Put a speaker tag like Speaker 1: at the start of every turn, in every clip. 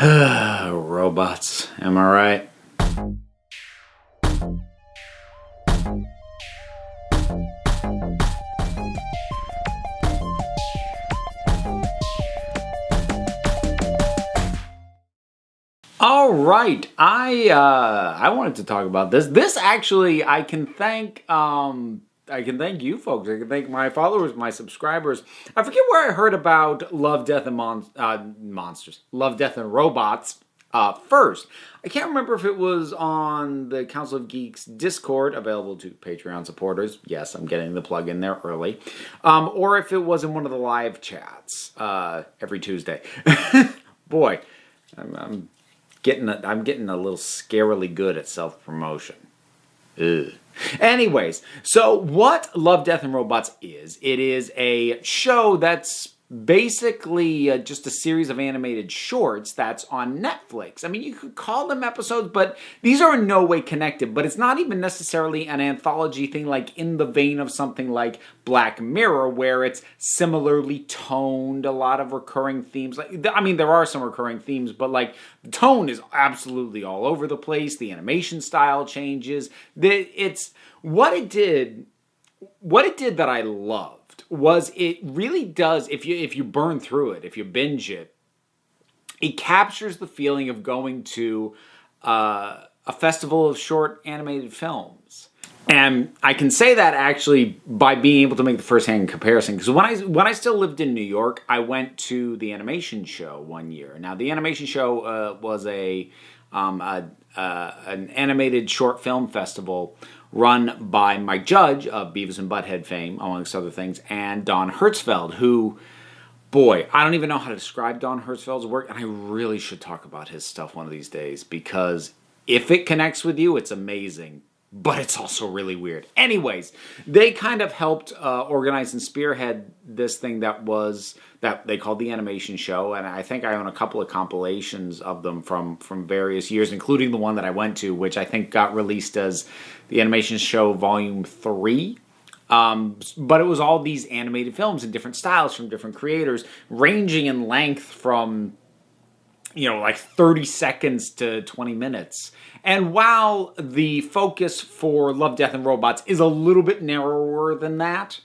Speaker 1: Robots, am I right? All right, I wanted to talk about this. This actually, I can thank you folks. I can thank my followers, my subscribers. I forget where I heard about Love, Death, and Monsters, Love, Death, and Robots first. I can't remember if it was on the Council of Geeks Discord, available to Patreon supporters. Yes, I'm getting the plug in there early. Or if it was in one of the live chats every Tuesday. Boy, I'm getting a little scarily good at self-promotion. Ugh. Anyways, so what Love, Death, and Robots is, it is a show that's basically just a series of animated shorts that's on Netflix. I mean, you could call them episodes, but these are in no way connected. But it's not even necessarily an anthology thing, like in the vein of something like Black Mirror, where it's similarly toned, a lot of recurring themes. I mean, there are some recurring themes, but like the tone is absolutely all over the place. The animation style changes. It's what it did that I loved was it really does, if you burn through it, if you binge it, it captures the feeling of going to a festival of short animated films. And I can say that actually by being able to make the first-hand comparison, because when I still lived in New York, I went to the animation show one year. Now, the animation show was an animated short film festival run by Mike Judge of Beavis and Butthead fame, amongst other things, and Don Hertzfeld, who, boy, I don't even know how to describe Don Hertzfeld's work, and I really should talk about his stuff one of these days, because if it connects with you, it's amazing, but it's also really weird. Anyways, they kind of helped organize and spearhead this thing that they called the animation show, and I think I own a couple of compilations of them from various years, including the one that I went to, which I think got released as the Animation Show Volume 3. But it was all these animated films in different styles from different creators, ranging in length from, like 30 seconds to 20 minutes. And while the focus for Love, Death, and Robots is a little bit narrower than that,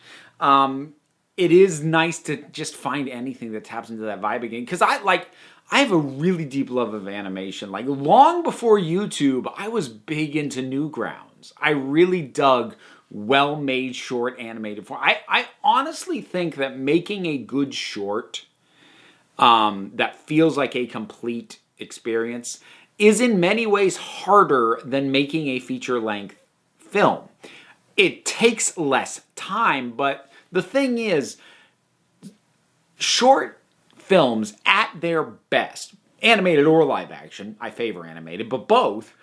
Speaker 1: it is nice to just find anything that taps into that vibe again. Because I have a really deep love of animation. Like, long before YouTube, I was big into Newgrounds. I really dug well-made short animated form. I honestly think that making a good short that feels like a complete experience is in many ways harder than making a feature-length film. It takes less time, but the thing is, short films at their best, animated or live action, I favor animated, but both,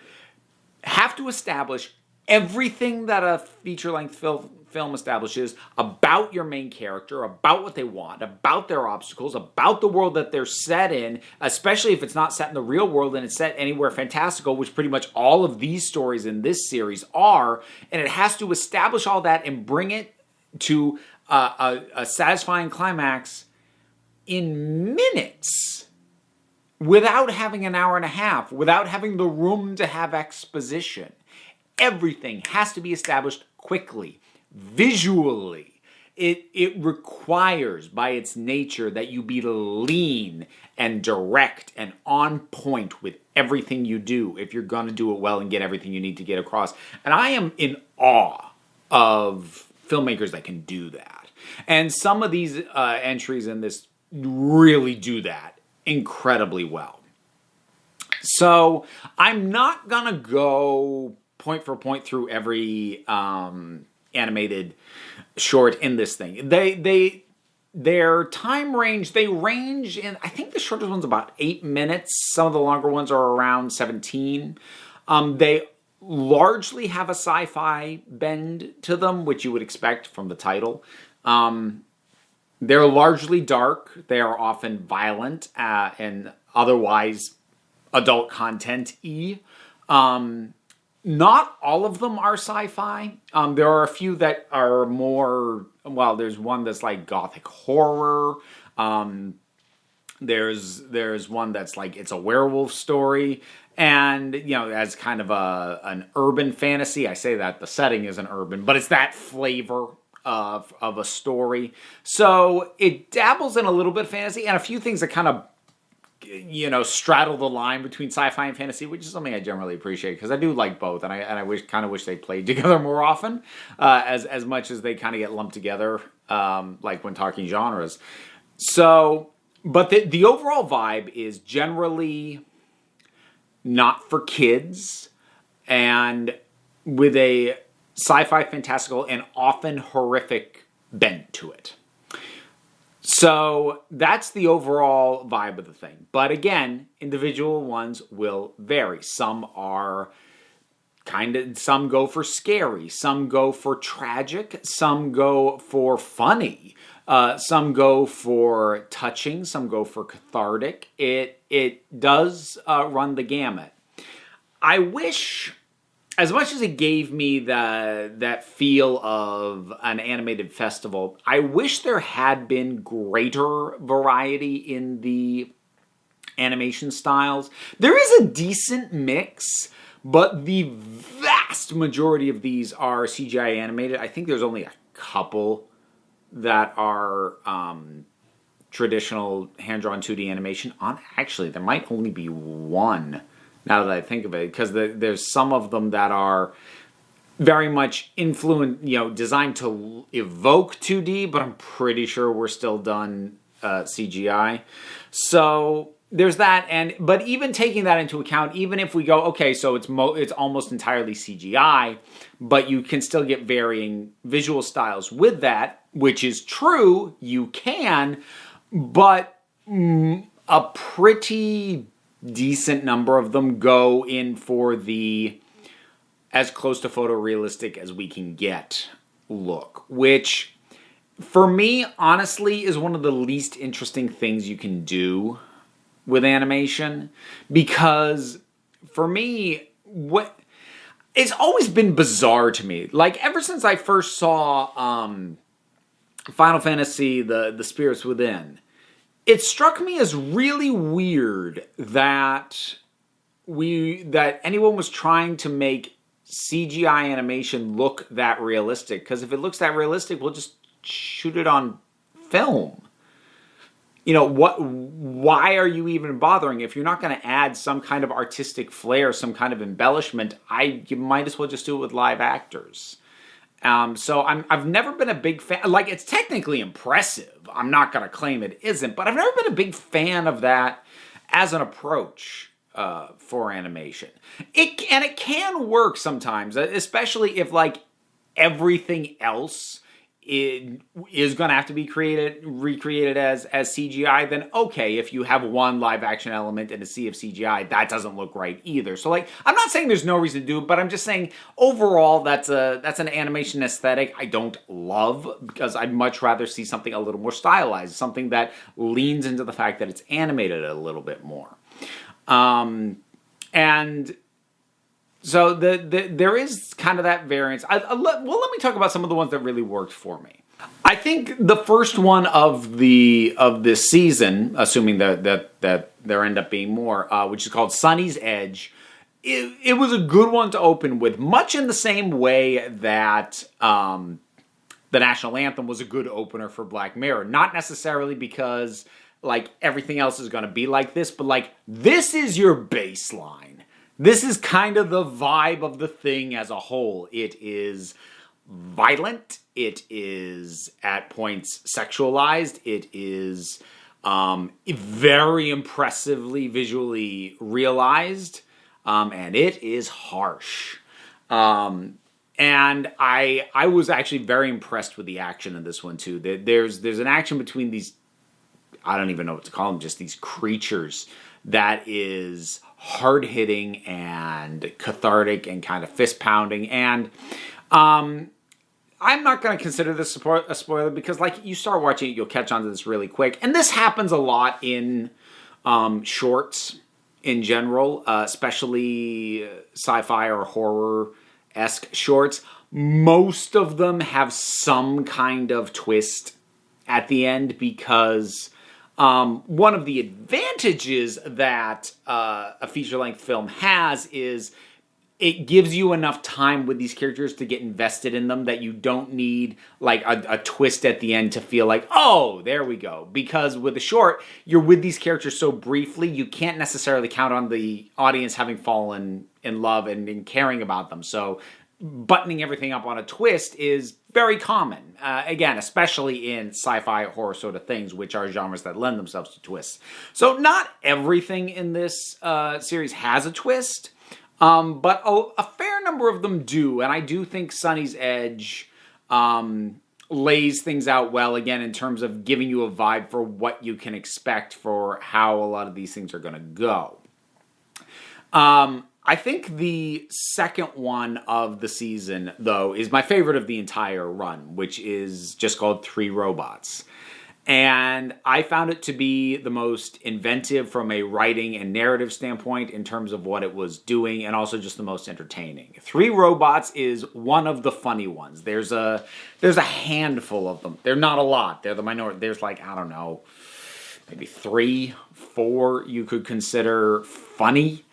Speaker 1: have to establish everything that a feature-length film establishes about your main character, about what they want, about their obstacles, about the world that they're set in, especially if it's not set in the real world and it's set anywhere fantastical, which pretty much all of these stories in this series are, and it has to establish all that and bring it to a satisfying climax in minutes, without having an hour and a half, without having the room to have exposition. Everything has to be established quickly, visually. It requires, by its nature, that you be lean and direct and on point with everything you do if you're going to do it well and get everything you need to get across. And I am in awe of filmmakers that can do that. And some of these entries in this really do that incredibly well. So I'm not going to go point for point through every animated short in this thing. Their time range, they range in, I think the shortest one's about 8 minutes. Some of the longer ones are around 17. They largely have a sci-fi bend to them, which you would expect from the title. They're largely dark. They are often violent and otherwise adult content-y. Not all of them are sci-fi. There are a few that are more, well, there's one that's like gothic horror. There's one that's like it's a werewolf story, and as kind of an urban fantasy. I say that the setting isn't urban, but it's that flavor of a story. So it dabbles in a little bit of fantasy and a few things that kind of straddle the line between sci-fi and fantasy, which is something I generally appreciate because I do like both, and I wish they played together more often, as much as they kind of get lumped together, like when talking genres. So, but the overall vibe is generally not for kids, and with a sci-fi, fantastical, and often horrific bent to it. So that's the overall vibe of the thing. But again, individual ones will vary. Some are some go for scary, some go for tragic, some go for funny, some go for touching, some go for cathartic. It does run the gamut. I wish, as much as it gave me that feel of an animated festival, I wish there had been greater variety in the animation styles. There is a decent mix, but the vast majority of these are CGI animated. I think there's only a couple that are traditional hand-drawn 2D animation. Actually, there might only be one, now that I think of it, because there's some of them that are very much designed to evoke 2D, but I'm pretty sure we're still done CGI. So there's that, but even taking that into account, even if we go, okay, so it's almost entirely CGI, but you can still get varying visual styles with that, which is true, you can, but a pretty decent number of them go in for the as close to photorealistic as we can get look, which for me, honestly, is one of the least interesting things you can do with animation, because for me, it's always been bizarre to me. Like, ever since I first saw Final Fantasy, the Spirits Within, it struck me as really weird that anyone was trying to make CGI animation look that realistic. Because if it looks that realistic, we'll just shoot it on film. Why are you even bothering? If you're not going to add some kind of artistic flair, some kind of embellishment, you might as well just do it with live actors. So I've never been a big fan. Like, it's technically impressive. I'm not going to claim it isn't, but I've never been a big fan of that as an approach for animation. It can work sometimes, especially if like everything else is going to have to be recreated as CGI, then okay, if you have one live action element and a sea of CGI, that doesn't look right either. So like, I'm not saying there's no reason to do it, but I'm just saying overall that's an animation aesthetic I don't love, because I'd much rather see something a little more stylized, something that leans into the fact that it's animated a little bit more. And so there is kind of that variance. Let me talk about some of the ones that really worked for me. I think the first one of this season, assuming that there end up being more, which is called Sunny's Edge, it was a good one to open with, much in the same way that the national anthem was a good opener for Black Mirror. Not necessarily because like everything else is going to be like this, but like this is your baseline. This is kind of the vibe of the thing as a whole. It is violent. It is at points sexualized. It is very impressively visually realized. And it is harsh. And I was actually very impressed with the action in this one too. There's an action between these, I don't even know what to call them, just these creatures that is hard-hitting and cathartic and kind of fist-pounding. And I'm not going to consider this a spoiler, because like you start watching it, you'll catch on to this really quick. And this happens a lot in shorts in general, especially sci-fi or horror-esque shorts. Most of them have some kind of twist at the end, because One of the advantages that a feature-length film has is it gives you enough time with these characters to get invested in them that you don't need like a twist at the end to feel like, oh, there we go. Because with a short, you're with these characters so briefly, you can't necessarily count on the audience having fallen in love and caring about them. So buttoning everything up on a twist is very common. Again, especially in sci-fi horror sort of things, which are genres that lend themselves to twists. So not everything in this series has a twist. But a fair number of them do, and I do think Sunny's Edge lays things out well, again, in terms of giving you a vibe for what you can expect for how a lot of these things are going to go. I think the second one of the season, though, is my favorite of the entire run, which is just called 3 Robots. And I found it to be the most inventive from a writing and narrative standpoint in terms of what it was doing, and also just the most entertaining. 3 Robots is one of the funny ones. There's a handful of them. They're not a lot. They're the minority. There's like, I don't know, maybe 3, 4 you could consider funny.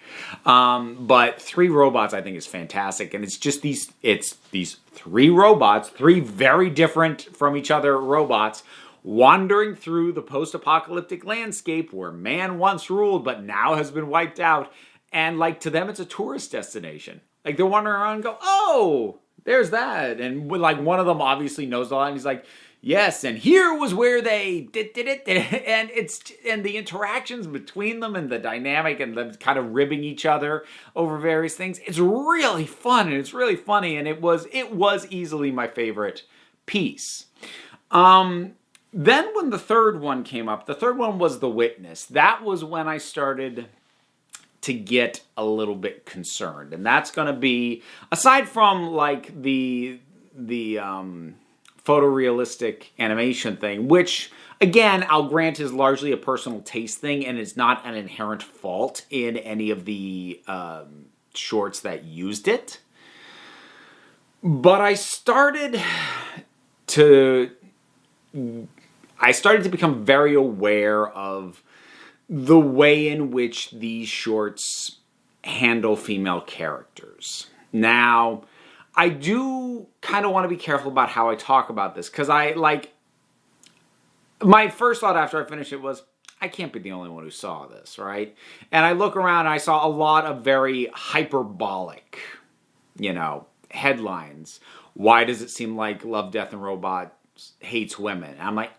Speaker 1: But 3 Robots I think is fantastic, and it's just these 3 robots, 3 very different from each other robots, wandering through the post-apocalyptic landscape where man once ruled but now has been wiped out. And like to them, it's a tourist destination. Like they're wandering around and go, oh, there's that. And like one of them obviously knows a lot. And he's like, yes, and here was where they did it. And the interactions between them and the dynamic and them kind of ribbing each other over various things. It's really fun and it's really funny. And it was easily my favorite piece. Then when the third one came up, the third one was The Witness. That was when I started to get a little bit concerned. And that's going to be, aside from like the photorealistic animation thing, which again, I'll grant is largely a personal taste thing and is not an inherent fault in any of the shorts that used it. But I started to become very aware of the way in which these shorts handle female characters. Now, I do kind of want to be careful about how I talk about this, because my first thought after I finished it was, I can't be the only one who saw this, right? And I look around and I saw a lot of very hyperbolic, headlines. Why does it seem like Love, Death, and Robots hates women? And I'm like,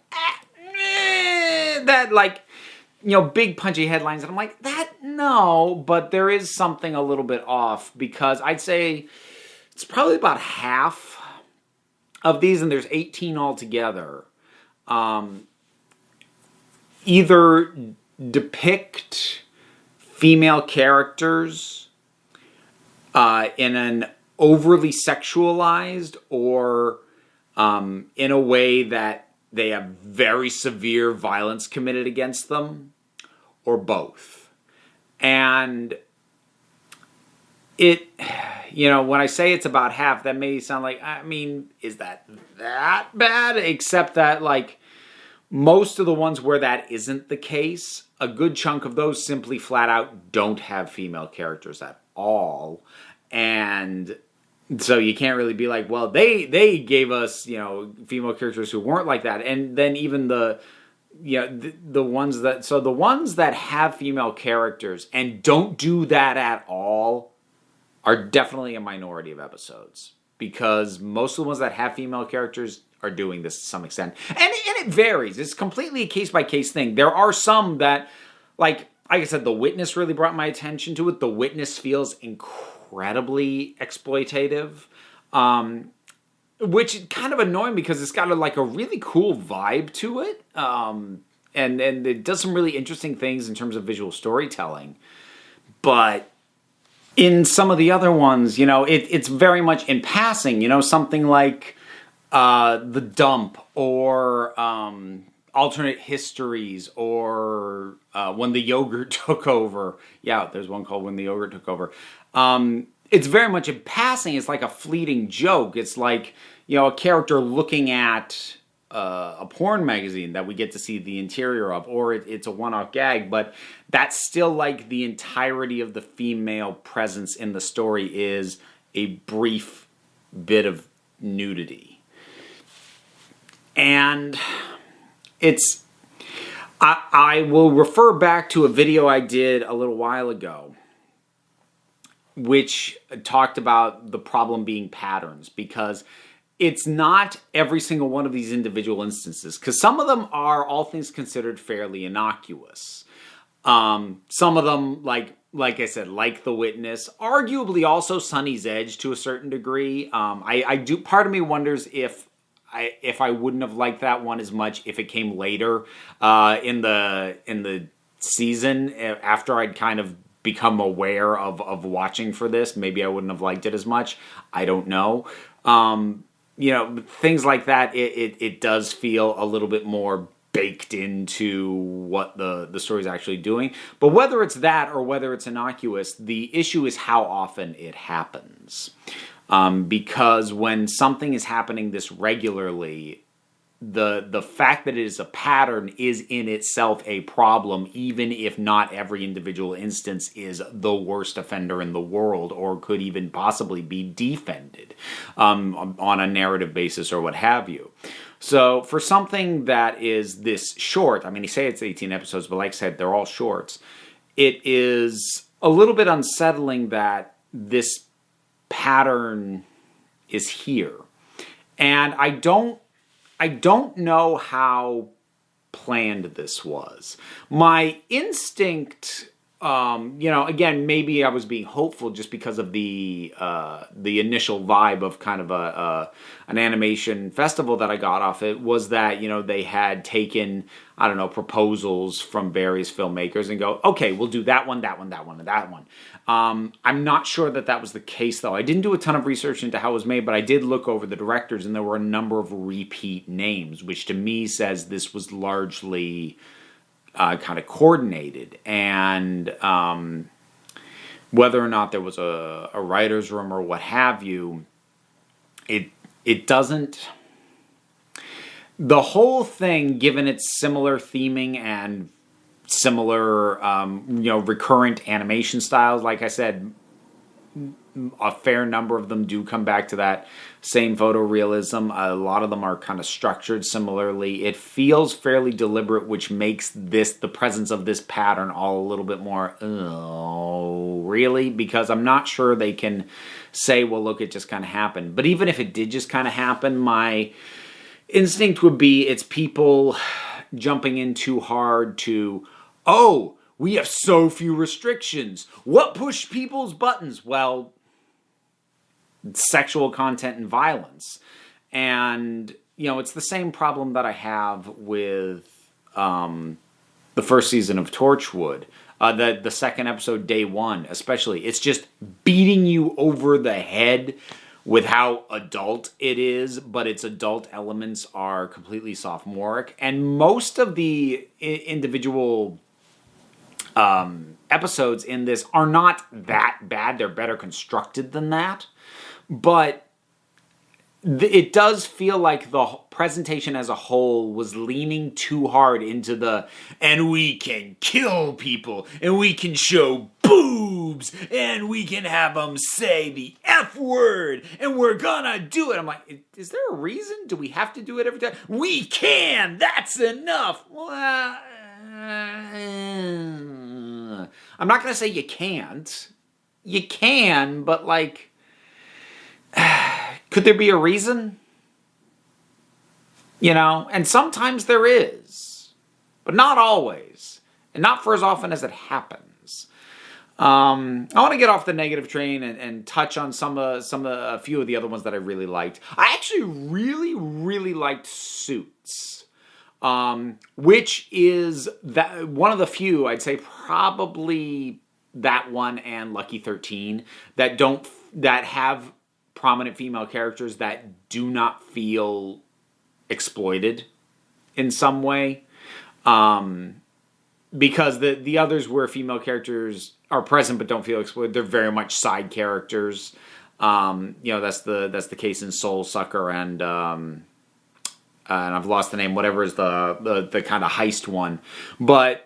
Speaker 1: that big punchy headlines. And I'm like, no, but there is something a little bit off, because I'd say it's probably about half of these, and there's 18 altogether, either depict female characters in an overly sexualized or in a way that they have very severe violence committed against them, or both. And it, when I say it's about half, that may sound like, is that bad? Except that, most of the ones where that isn't the case, a good chunk of those simply flat out don't have female characters at all. And so you can't really be like, well, they gave us, female characters who weren't like that. And then even the ones that have female characters and don't do that at all are definitely a minority of episodes, because most of the ones that have female characters are doing this to some extent. And it varies. It's completely a case-by-case thing. There are some that, like I said, The Witness really brought my attention to it. The Witness feels incredibly exploitative, which is kind of annoying because it's got a really cool vibe to it, and it does some really interesting things in terms of visual storytelling. But in some of the other ones, it's very much in passing. Something like The Dump, or Alternate Histories, or When the Yogurt Took Over. Yeah, there's one called When the Yogurt Took Over. It's very much in passing. It's like a fleeting joke. It's like, a character looking at a porn magazine that we get to see the interior of, or it's a one-off gag, but that's still like the entirety of the female presence in the story is a brief bit of nudity. And I will refer back to a video I did a little while ago, which talked about the problem being patterns, because it's not every single one of these individual instances, because some of them are, all things considered, fairly innocuous. Some of them, like I said, like The Witness, arguably also Sunny's Edge to a certain degree. Part of me wonders if I wouldn't have liked that one as much if it came later in the season, after I'd kind of become aware of watching for this. Maybe I wouldn't have liked it as much. I don't know. Things like that, it does feel a little bit more baked into what the story's actually doing. But whether it's that or whether it's innocuous, the issue is how often it happens. Because when something is happening this regularly, the fact that it is a pattern is in itself a problem, even if not every individual instance is the worst offender in the world or could even possibly be defended on a narrative basis or what have you. So for something that is this short, I mean, you say it's 18 episodes, but like I said, they're all shorts. It is a little bit unsettling that this pattern is here. And I don't know how planned this was. My instinct, again, maybe I was being hopeful just because of the initial vibe of kind of an animation festival that I got off it, was that, they had taken, I don't know, proposals from various filmmakers and go, okay, we'll do that one, and that one. I'm not sure that was the case, though. I didn't do a ton of research into how it was made, but I did look over the directors, and there were a number of repeat names, which to me says this was largely kind of coordinated. And whether or not there was a writer's room or what have you, it doesn't... The whole thing, given its similar theming and similar, recurrent animation styles, like I said, a fair number of them do come back to that same photorealism. A lot of them are kind of structured similarly. It feels fairly deliberate, which makes the presence of this pattern all a little bit more, oh, really? Because I'm not sure they can say, well, look, it just kind of happened. But even if it did just kind of happen, my instinct would be it's people jumping in too hard to, oh, we have so few restrictions. What pushed people's buttons? Well, sexual content and violence. And, it's the same problem that I have with the first season of Torchwood. The second episode, Day One, especially. It's just beating you over the head with how adult it is, but its adult elements are completely sophomoric. And most of the individual episodes in this are not that bad. They're better constructed than that. But it does feel like the presentation as a whole was leaning too hard into and we can kill people, and we can show boobs, and we can have them say the F word, and we're gonna do it. I'm like, is there a reason? Do we have to do it every time? We can! That's enough! I'm not gonna say you can't. You can, but could there be a reason? And sometimes there is, but not always, and not for as often as it happens. I want to get off the negative train and touch on a few of the other ones that I really liked. I actually really, really liked Suits, which is one of the few, I'd say probably that one and Lucky 13, that have prominent female characters that do not feel exploited in some way. Because the others where female characters are present but don't feel exploited, they're very much side characters. That's the case in Soul Sucker and and I've lost the name, whatever is the kind of heist one. But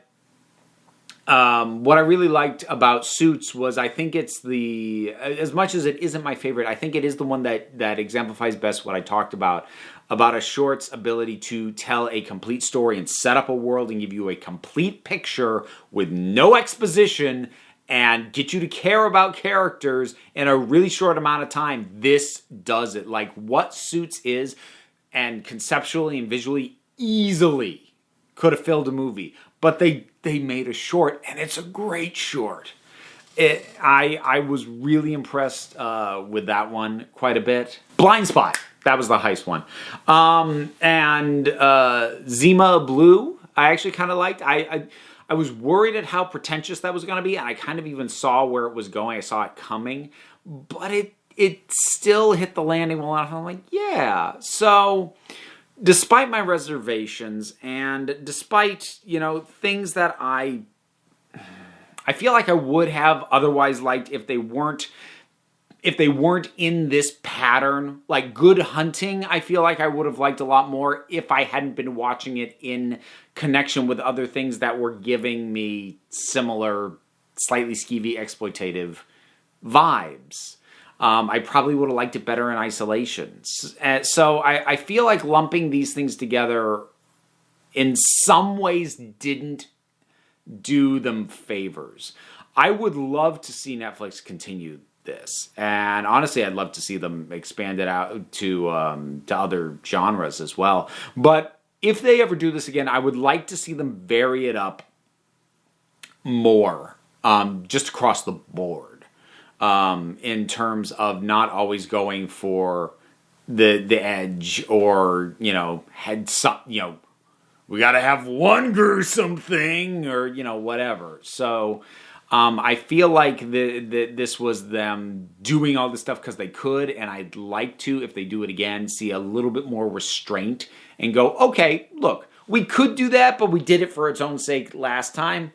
Speaker 1: what I really liked about Suits was I think it's as much as it isn't my favorite, I think it is the one that exemplifies best what I talked about a short's ability to tell a complete story and set up a world and give you a complete picture with no exposition and get you to care about characters in a really short amount of time. This does it. Like what Suits is, and conceptually and visually easily could have filled a movie. But they made a short, and it's a great short. I was really impressed with that one quite a bit. Blind Spot, that was the heist one. And Zima Blue, I actually kind of liked. I was worried at how pretentious that was going to be, and I kind of even saw where it was going. I saw it coming, but it still hit the landing well enough. I'm like, yeah. So despite my reservations and despite, things that I feel like I would have otherwise liked if they weren't in this pattern, like Good Hunting, I feel like I would have liked a lot more if I hadn't been watching it in connection with other things that were giving me similar, slightly skeevy, exploitative vibes. I probably would have liked it better in isolation. So I feel like lumping these things together in some ways didn't do them favors. I would love to see Netflix continue this. And honestly, I'd love to see them expand it out to other genres as well. But if they ever do this again, I would like to see them vary it up more, just across the board. In terms of not always going for the edge or, had some, we got to have one gruesome thing or, whatever. So I feel like this was them doing all this stuff because they could, and I'd like to, if they do it again, see a little bit more restraint and go, okay, look, we could do that, but we did it for its own sake last time.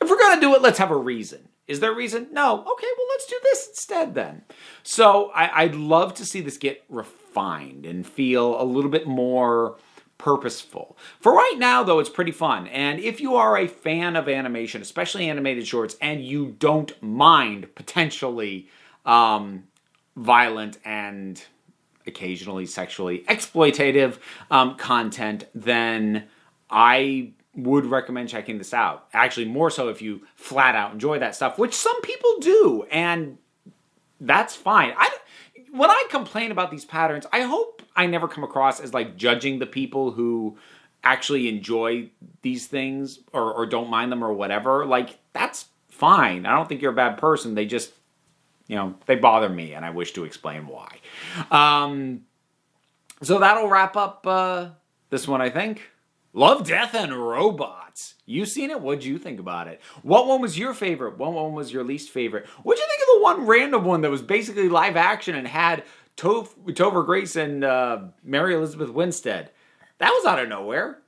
Speaker 1: If we're going to do it, let's have a reason. Is there a reason? No. Okay, well, let's do this instead then. So I'd love to see this get refined and feel a little bit more purposeful. For right now, though, it's pretty fun. And if you are a fan of animation, especially animated shorts, and you don't mind potentially violent and occasionally sexually exploitative content, then I would recommend checking this out. Actually, more so if you flat out enjoy that stuff, which some people do, and that's fine. When I complain about these patterns, I hope I never come across as like judging the people who actually enjoy these things or don't mind them or whatever. Like, that's fine. I don't think you're a bad person. They just, they bother me, and I wish to explain why. So that'll wrap up this one, I think. Love, Death, and Robots. You seen it? What'd you think about it? What one was your favorite? What one was your least favorite? What'd you think of the one random one that was basically live action and had Topher Grace and Mary Elizabeth Winstead? That was out of nowhere.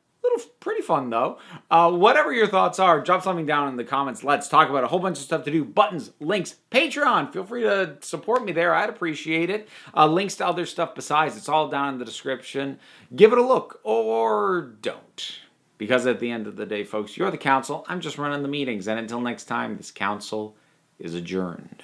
Speaker 1: Pretty fun, though. Whatever your thoughts are, drop something down in the comments. Let's talk about a whole bunch of stuff to do. Buttons, links, Patreon. Feel free to support me there. I'd appreciate it. Links to other stuff besides. It's all down in the description. Give it a look or don't. Because at the end of the day, folks, you're the council. I'm just running the meetings. And until next time, this council is adjourned.